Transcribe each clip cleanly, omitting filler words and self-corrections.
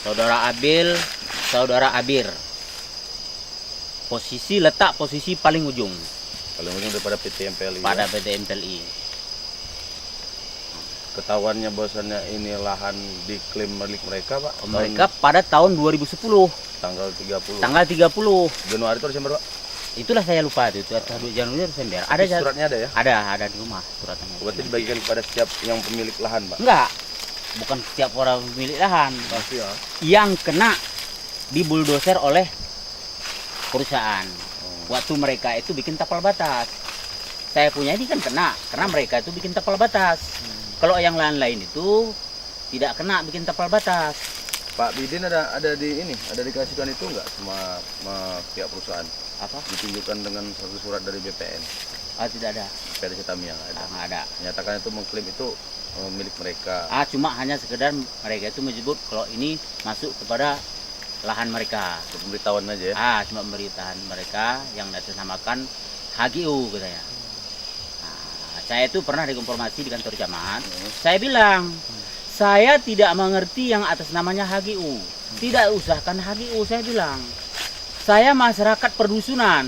Saudara Abil, saudara Abir. Posisi paling ujung Paling ujung daripada PT MPLI. pada Ya? PT MPLI. Ketahuannya bahwasannya ini lahan diklaim milik mereka, Pak. Mereka pada tahun 2010, tanggal 30. tanggal 30. Januari atau Desember, Pak? Itulah saya lupa itu, Januari Desember. Tapi Ada suratnya ada ya? ada di rumah suratnya. Berarti dibagikan kepada setiap yang pemilik lahan, Pak. Enggak. Bukan setiap orang pemilik lahan. Pasti ya. Yang kena dibuldoser oleh perusahaan. Waktu mereka itu bikin tapal batas. Saya punya ini kan kena, karena mereka itu bikin tapal batas. Kalau yang lain-lain itu tidak kena bikin tapal batas. Pak Bidin ada dikasihkan itu enggak sama pihak perusahaan? Apa? Ditunjukkan dengan satu surat dari BPN. Tidak ada. PT Tamiya enggak ada. Nggak ada. Menyatakan itu mengklaim itu milik mereka. Cuma hanya sekedar mereka itu menyebut kalau ini masuk kepada lahan mereka. Pemberitahuan aja ya. Cuma pemberitahuan mereka yang diatasnamakan HGU katanya. Saya itu pernah dikonfirmasi di kantor camat. Saya bilang, saya tidak mengerti yang atas namanya HGU. Tidak usahkan HGU, saya bilang. Saya masyarakat perdusunan.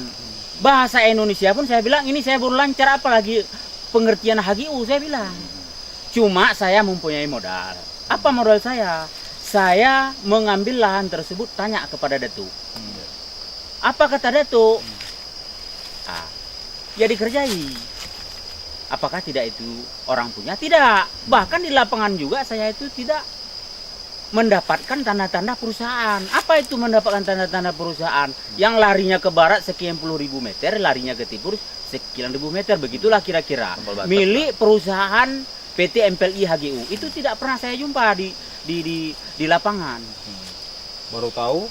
Bahasa Indonesia pun saya bilang, ini saya baru lancar, apalagi pengertian HGU, saya bilang. Cuma saya mempunyai modal. Apa modal saya? Saya mengambil lahan tersebut, tanya kepada Datuk. Apa kata Datuk? Ya dikerjai. Apakah tidak itu orang punya? Tidak. Bahkan di lapangan juga saya itu tidak mendapatkan tanda-tanda perusahaan. Apa itu mendapatkan tanda-tanda perusahaan? Yang larinya ke barat sekian puluh ribu meter, larinya ke timur sekian ribu meter. Begitulah kira-kira. Milik perusahaan PT MPLI HGU. Itu tidak pernah saya jumpa di lapangan. Baru tahu?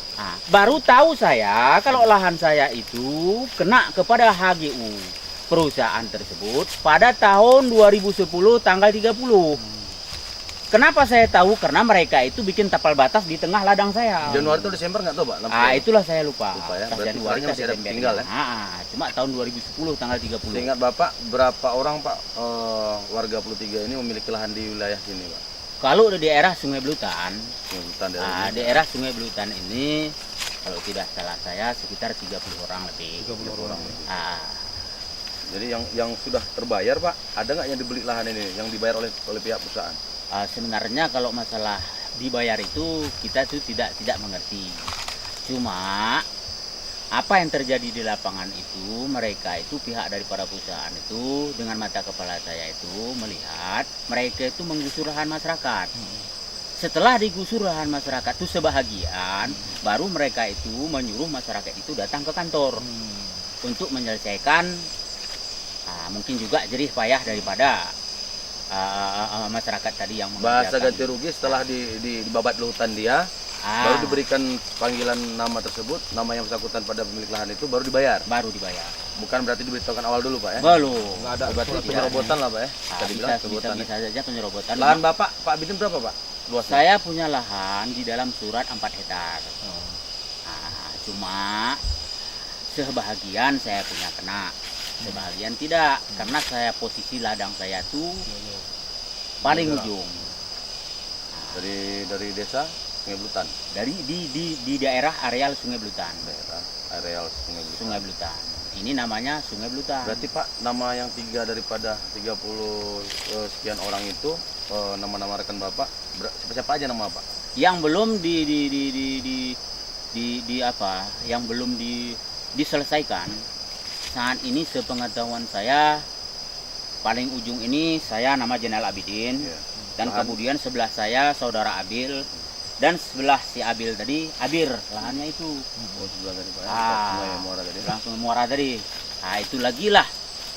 Baru tahu saya kalau lahan saya itu kena kepada HGU. Perusahaan tersebut pada tahun 2010 tanggal 30. Kenapa saya tahu? Karena mereka itu bikin tapal batas di tengah ladang saya. Januari atau Desember nggak tahu, Pak? Itulah saya lupa. Ya? Berarti Januari masih ada tinggal ya? Cuma tahun 2010 tanggal 30. Seingat Bapak, berapa orang, Pak, warga Pulau Tiga ini memiliki lahan di wilayah sini, Pak? Kalau di daerah Sungai Belutan, daerah Sungai Belutan ini kalau tidak salah saya sekitar 30 orang lebih. 30 orang. Jadi yang sudah terbayar, Pak, ada nggak yang dibeli lahan ini, yang dibayar oleh pihak perusahaan? Sebenarnya kalau masalah dibayar itu kita tuh tidak mengerti. Cuma apa yang terjadi di lapangan itu, mereka itu pihak daripada perusahaan itu dengan mata kepala saya itu melihat mereka itu menggusur lahan masyarakat. Setelah digusur lahan masyarakat itu sebahagian, baru mereka itu menyuruh masyarakat itu datang ke kantor untuk menyelesaikan mungkin juga jerih payah daripada masyarakat tadi yang bahasa ganti rugi setelah dibabat hutan dia, baru diberikan panggilan nama tersebut, nama yang bersangkutan pada pemilik lahan itu baru dibayar. Bukan berarti diberitahukan awal dulu, Pak ya? Belum. Nggak ada. Berarti penyerobotan lah, Pak ya? Bisa saja penyerobotan. Lahan Bapak, Pak Bidin berapa, Pak? Luasnya? Saya punya lahan di dalam surat 4 hektar. Cuma sebahagian saya punya kena, sebahagian tidak, karena saya posisi ladang saya tuh paling ujung. Dari desa Sungai Belutan. Dari di daerah areal Sungai Belutan. Sungai Belutan. Ini namanya Sungai Belutan. Berarti Pak, nama yang 3 daripada 30 sekian orang itu, nama-nama rekan Bapak, siapa aja nama Pak? Yang belum yang belum diselesaikan. Saat ini sepengetahuan saya paling ujung ini saya nama Jenderal Abidin, dan kemudian sebelah saya saudara Abil, dan sebelah si Abil tadi Abir lahannya itu. Sebelah tadi Pak. Langsung muara tadi. Itu lagi lah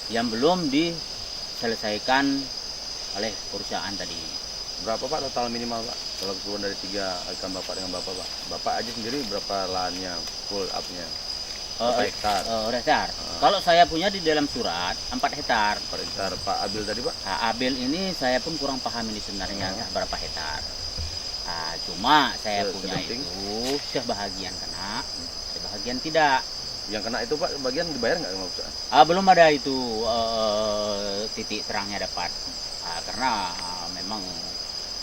yang belum diselesaikan oleh perusahaan tadi. Berapa Pak total minimal, Pak? Kalau keseluruhan dari 3 rekan Bapak dengan Bapak, Pak. Bapak aja sendiri berapa lahannya full up-nya? Hektar. Kalau saya punya di dalam surat 4 hektar. 4 hektar. Pak Abil tadi, Pak? Abil ini saya pun kurang paham ini sebenarnya berapa hektar. Cuma saya punya itu sebahagian kena, sebahagian tidak. Yang kena itu, Pak, bagian dibayar nggak sama perusahaan? Belum ada itu titik terangnya dapat. Karena memang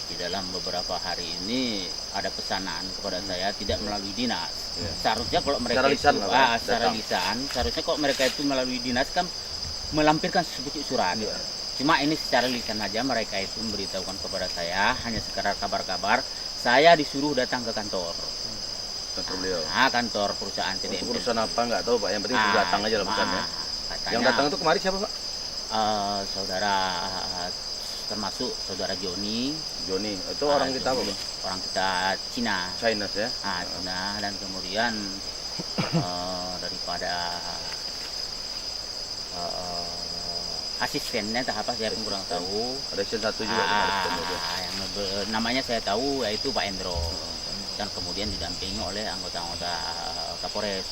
di dalam beberapa hari ini ada pesanan kepada saya tidak melalui dinas. Seharusnya kalau mereka Secara lisan itu, lah, Pak, secara datang. lisan, seharusnya kalau mereka itu melalui dinas kan melampirkan sebuah surat. Cuma ini secara lisan aja mereka itu memberitahukan kepada saya hanya sekedar kabar-kabar. Saya disuruh datang ke kantor. Kantor beliau. Kantor perusahaan TDM. Untuk urusan apa nggak tahu Pak, yang penting datang aja lah pesannya. Katanya, Yang datang itu kemarin siapa Pak? saudara termasuk saudara Joni. Joni, itu orang kita apa Pak? Orang kita Cina. China ya? Cina, dan kemudian daripada asistennya entah apa saya pun kurang tahu. Ada asisten satu juga. Yang namanya saya tahu yaitu Pak Endro. Dan kemudian didampingi oleh anggota-anggota Kapolres.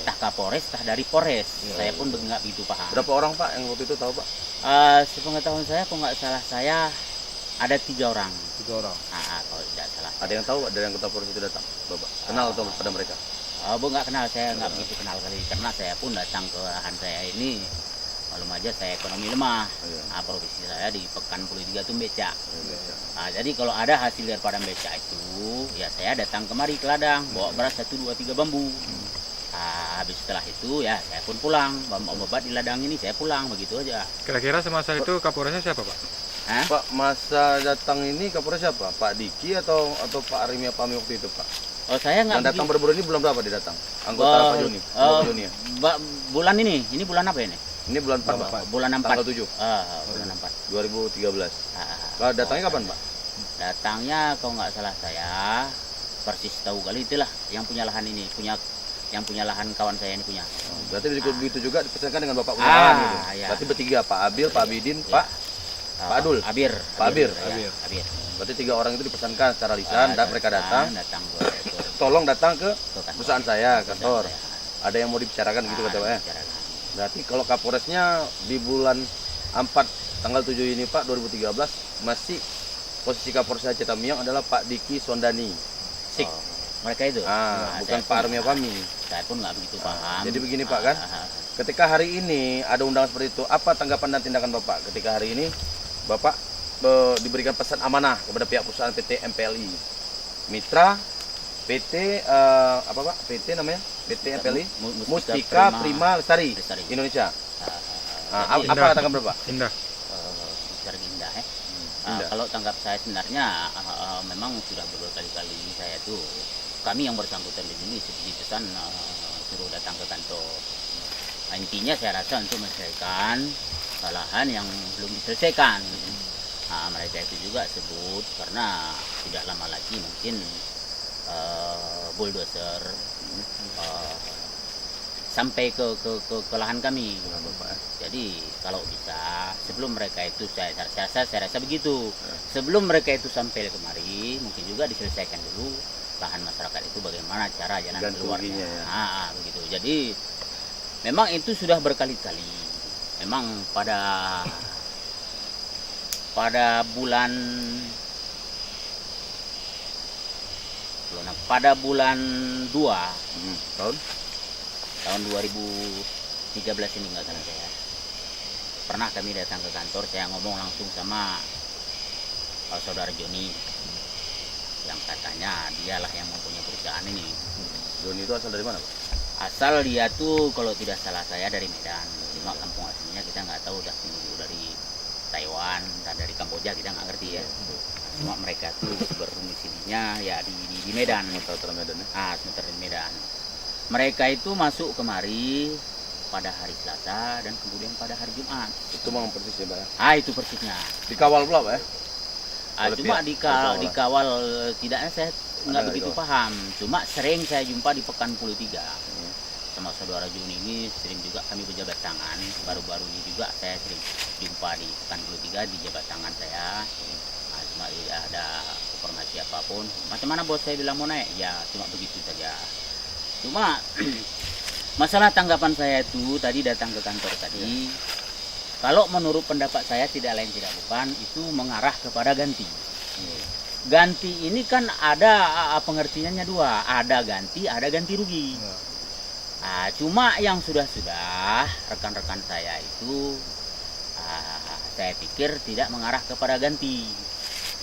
Tah Kapolres, tah dari Polres. Saya pun nggak begitu paham. Berapa orang Pak yang waktu itu tahu Pak? Sepengetahuan saya, kalau nggak salah saya ada 3 orang. 3 orang. Kalau tidak salah. Ada yang tahu dari anggota Polres itu datang, Bapak? Kenal atau pada mereka? Bu nggak kenal, saya nggak begitu kenal kali karena saya pun datang ke lahan saya ini. Malum aja saya ekonomi lemah. Profesi saya di Pekan 3 itu becak. Jadi kalau ada hasil daripada becak itu, ya saya datang kemari ke ladang, bawa beras 1, 2, 3 bambu. Habis setelah itu ya saya pun pulang, obat di ladang ini saya pulang begitu aja. Kira-kira semasa itu Kapolresnya siapa Pak? Pak, masa datang ini Kapolres siapa? Pak Diki atau Pak Arimia Pami waktu itu Pak? Saya nggak. Yang datang baru-baru ini bulan berapa dia datang? Anggota Pak Joni? Pak Joni ya? Bulan ini bulan apa ini? Ini bulan 4 Pak? Bulan 4. Tanggal 7? Bulan 4. 2013. Kalau datangnya kapan Pak? Datangnya kalau nggak salah saya persis tahu kali itulah yang punya lahan ini, yang punya lahan kawan saya ini punya. Berarti begitu juga dipesankan dengan Bapak punya lahan gitu. Iya. Berarti bertiga, Pak Abil, Pak Bidin, Pak Adul. Abir. Abir. Berarti 3 orang itu dipesankan secara lisan dan mereka datang. Tolong datang ke perusahaan saya, kantor. Ada yang mau dibicarakan gitu kata Pak ya. Berarti kalau Kapolresnya di bulan 4 tanggal 7 ini Pak 2013 masih posisi Kapolres Cetamiang adalah Pak Diki Sondani. Sik. Mereka itu. Bukan Pak Armia Pami. Saya pun nggak begitu paham. Jadi begini Pak kan. Ketika hari ini ada undangan seperti itu, apa tanggapan dan tindakan Bapak ketika hari ini Bapak diberikan pesan amanah kepada pihak perusahaan PT MPLI Mitra PT apa Pak? PT namanya? PT MPLI Mustika Prima Lestari Indonesia. Apa tanggapan Bapak? Indah. Indah ya. Kalau tanggap saya sebenarnya memang sudah berkali-kali saya tuh kami yang bersangkutan di sini dipesan suruh datang ke kantor. Intinya saya rasa untuk menyelesaikan kesalahan yang belum diselesaikan. Mereka itu juga sebut karena tidak lama lagi mungkin bulldozer sampai ke lahan kami. Jadi kalau bisa sebelum mereka itu saya rasa begitu. Sebelum mereka itu sampai kemari mungkin juga diselesaikan dulu lahan masyarakat itu bagaimana cara jalan keluarnya. Begitu. Jadi memang itu sudah berkali-kali. Memang pada bulan 2 tahun 2013 ini nggak salah saya pernah kami datang ke kantor, saya ngomong langsung sama saudara Joni yang katanya dialah yang mempunyai perusahaan ini. Joni itu asal dari mana Pak? Asal dia tuh kalau tidak salah saya dari Medan, cuma kampung aslinya kita nggak tahu, udah dari Taiwan dan dari Kamboja kita nggak ngerti ya. Cuma mereka tuh berdomisilinya ya di Medan. Sumatera Medan ya? Sumatera Medan. Mereka itu masuk kemari pada hari Selasa dan kemudian pada hari Jumat. Itu memang persis ya Pak ya? Itu persisnya. Dikawal pula Pak ya? Cuma dikawal tidaknya saya nggak begitu paham. Cuma sering saya jumpa di Pekan 3. Sama saudara Juni ini sering juga kami berjabat tangan. Baru-baru ini juga saya sering jumpa di Pekan 3 di jabat tangan saya. Cuma tidak ada informasi apapun. Macam mana bos, saya bilang mau naik? Ya cuma begitu saja. Cuma masalah tanggapan saya itu tadi datang ke kantor tadi. Kalau menurut pendapat saya tidak lain tidak bukan itu mengarah kepada ganti. Ganti ini kan ada pengertiannya 2, ada ganti rugi. Cuma yang sudah rekan-rekan saya itu saya pikir tidak mengarah kepada ganti.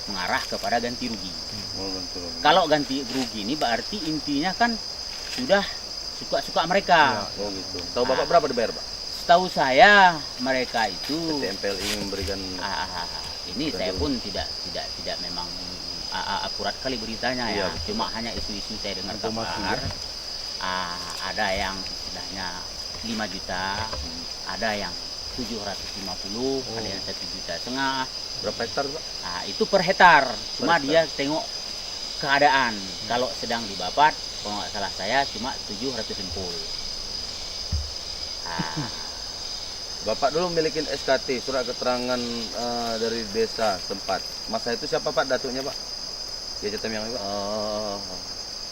mengarah kepada ganti rugi. Oh, betul. Kalau ganti rugi ini berarti intinya kan sudah suka-suka mereka. Oh gitu. Tahu Bapak berapa dibayar, Pak? Setahu saya mereka itu PT MPLI memberikan ini saya pun tidak memang akurat kali beritanya Iya, ya. betul. Cuma hanya isu-isu saya dengar Informasi, kabar. Ada yang istilahnya 5 juta, ada yang 750, ada yang 1,5 juta. berapa hektar, Pak? Itu per hektar. Cuma hektar. dia tengok keadaan. Kalau sedang dibabat, kalau nggak salah saya cuma 700 empul. Bapak dulu memiliki SKT, surat keterangan dari desa tempat. Masa itu siapa Pak datuknya, Pak? Ya Cetem yang Pak.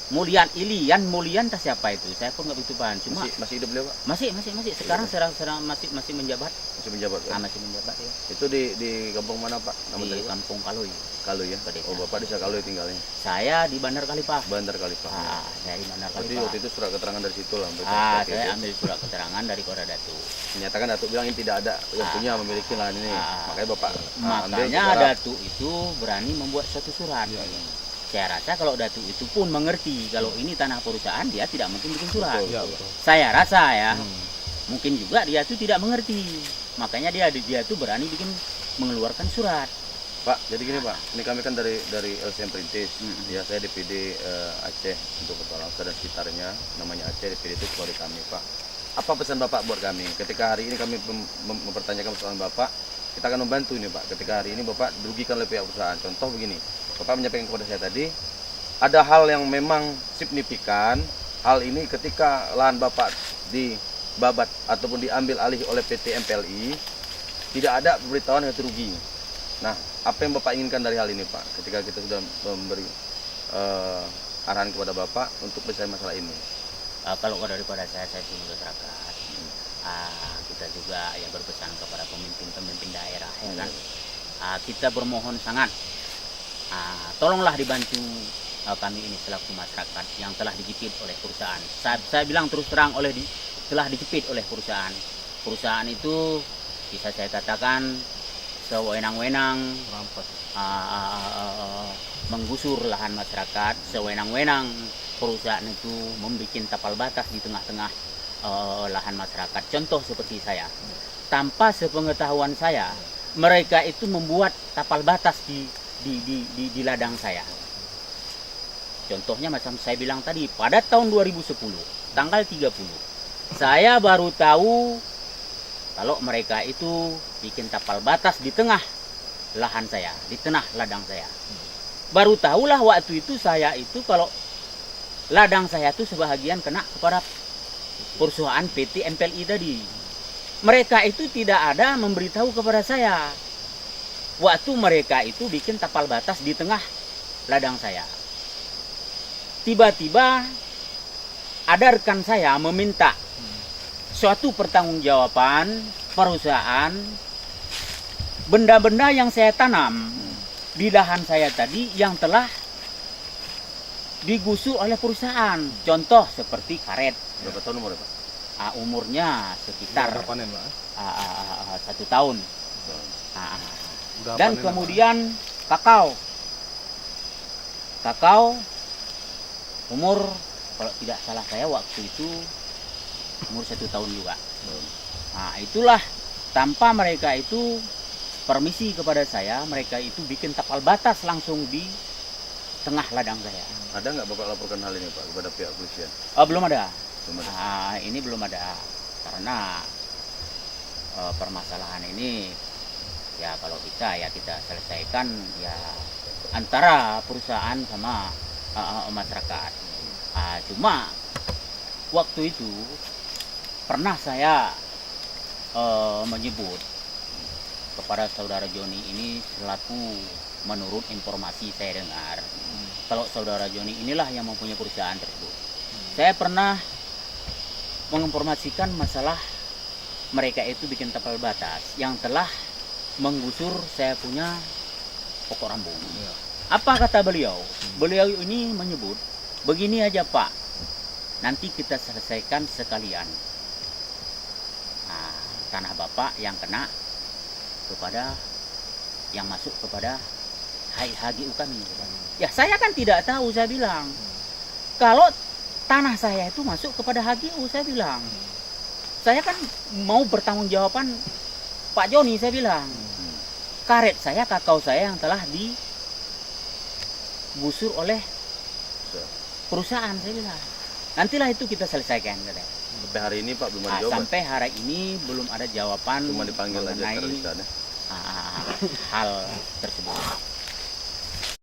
Mulian tak siapa itu? Saya pun nggak begitu paham. Cuma Masih hidup beliau, Pak? masih. Sekarang sedang masih menjabat. Masih menjabat, Pak? Masih menjabat ya. Itu di kampung mana, Pak? Nama Di tadi, Pak? Kampung Kaloi. Kalui ya? Desa. Oh, Bapak desa Kalui tinggalnya. Saya di Bandar Kalipah. Bandar Kalipah. Saya di Bandar Berarti Kalipah. waktu itu surat keterangan dari situ lah. Saya ambil surat keterangan dari Polda Datuk. Menyatakan Datuk bilang ini tidak ada yang punya memiliki lahan ini. Makanya Bapak ambil Makanya secara- Datuk itu berani membuat suatu surat. Iya, iya. Saya rasa kalau Datuk itu pun mengerti kalau ini tanah perusahaan, dia tidak mungkin bikin surat. Betul, Iya, betul. betul. Saya rasa ya, mungkin juga dia itu tidak mengerti. Makanya dia itu berani bikin mengeluarkan surat. Pak, jadi gini Pak, ini kami kan dari LCM Perintis, ya saya DPD Aceh untuk Kepala Langsa dan sekitarnya, namanya Aceh, DPD itu keluarga kami Pak. Apa pesan Bapak buat kami? Ketika hari ini kami mempertanyakan persoalan Bapak, kita akan membantu ini Pak. Ketika hari ini Bapak dirugikan oleh pihak perusahaan, contoh begini, Bapak menyampaikan kepada saya tadi, ada hal yang memang signifikan, hal ini ketika lahan Bapak dibabat ataupun diambil alih oleh PT MPLI, tidak ada pemberitahuan yang rugi. Nah, apa yang Bapak inginkan dari hal ini, Pak? Ketika kita sudah memberi arahan kepada Bapak untuk menyelesaikan masalah ini. Kalau daripada saya sebagai masyarakat, kita juga yang berpesan kepada pemimpin daerah, ya kan? Kita bermohon sangat, tolonglah dibantu kami ini selaku masyarakat yang telah dijepit oleh perusahaan. Saya bilang terus terang telah dijepit oleh perusahaan. Perusahaan itu bisa saya katakan sewenang-wenang menggusur lahan masyarakat, sewenang-wenang perusahaan itu membuat tapal batas di tengah-tengah lahan masyarakat. Contoh seperti saya, tanpa sepengetahuan saya, mereka itu membuat tapal batas di ladang saya. Contohnya macam saya bilang tadi, pada tahun 2010, tanggal 30, saya baru tahu kalau mereka itu bikin tapal batas di tengah lahan saya, di tengah ladang saya. Baru tahulah waktu itu saya itu kalau ladang saya itu sebahagian kena kepada perusahaan PT MPLI tadi. Mereka itu tidak ada memberitahu kepada saya. Waktu mereka itu bikin tapal batas di tengah ladang saya. Tiba-tiba ada rekan saya meminta suatu pertanggungjawaban perusahaan benda-benda yang saya tanam di lahan saya tadi yang telah digusur oleh perusahaan. Contoh seperti karet. Berapa tahun umurnya, Pak? Umurnya sekitar Udah panen, Pak? 1 tahun. Udah Dan panen, kemudian kakao umur, kalau tidak salah saya waktu itu umur 1 tahun juga. Itulah, tanpa mereka itu permisi kepada saya, mereka itu bikin tapal batas langsung di tengah ladang saya. Ada nggak Bapak laporkan hal ini Pak kepada pihak kepolisian? Belum ada. Belum ada. Ini belum ada karena permasalahan ini ya kalau bisa ya kita selesaikan ya antara perusahaan sama masyarakat. Cuma waktu itu pernah saya menyebut kepada saudara Joni ini selaku menurut informasi saya dengar, kalau saudara Joni inilah yang mempunyai perusahaan tersebut. Saya pernah menginformasikan masalah mereka itu bikin tapal batas yang telah menggusur saya punya pokok rambung. Apa kata beliau? Beliau ini menyebut, begini aja Pak, nanti kita selesaikan sekalian. Tanah Bapak yang kena kepada yang masuk kepada HGU kami. Ya saya kan tidak tahu, saya bilang. Kalau tanah saya itu masuk kepada HGU, saya bilang. Saya kan mau bertanggungjawaban Pak Joni, saya bilang. Karet saya, kakao saya yang telah digusur oleh perusahaan, saya bilang. Nantilah itu kita selesaikan, katanya. Sampai hari ini Pak belum ada jawaban. Sampai hari ini belum ada jawaban Cuma dipanggil aja mengenai terus, ya. hal tersebut.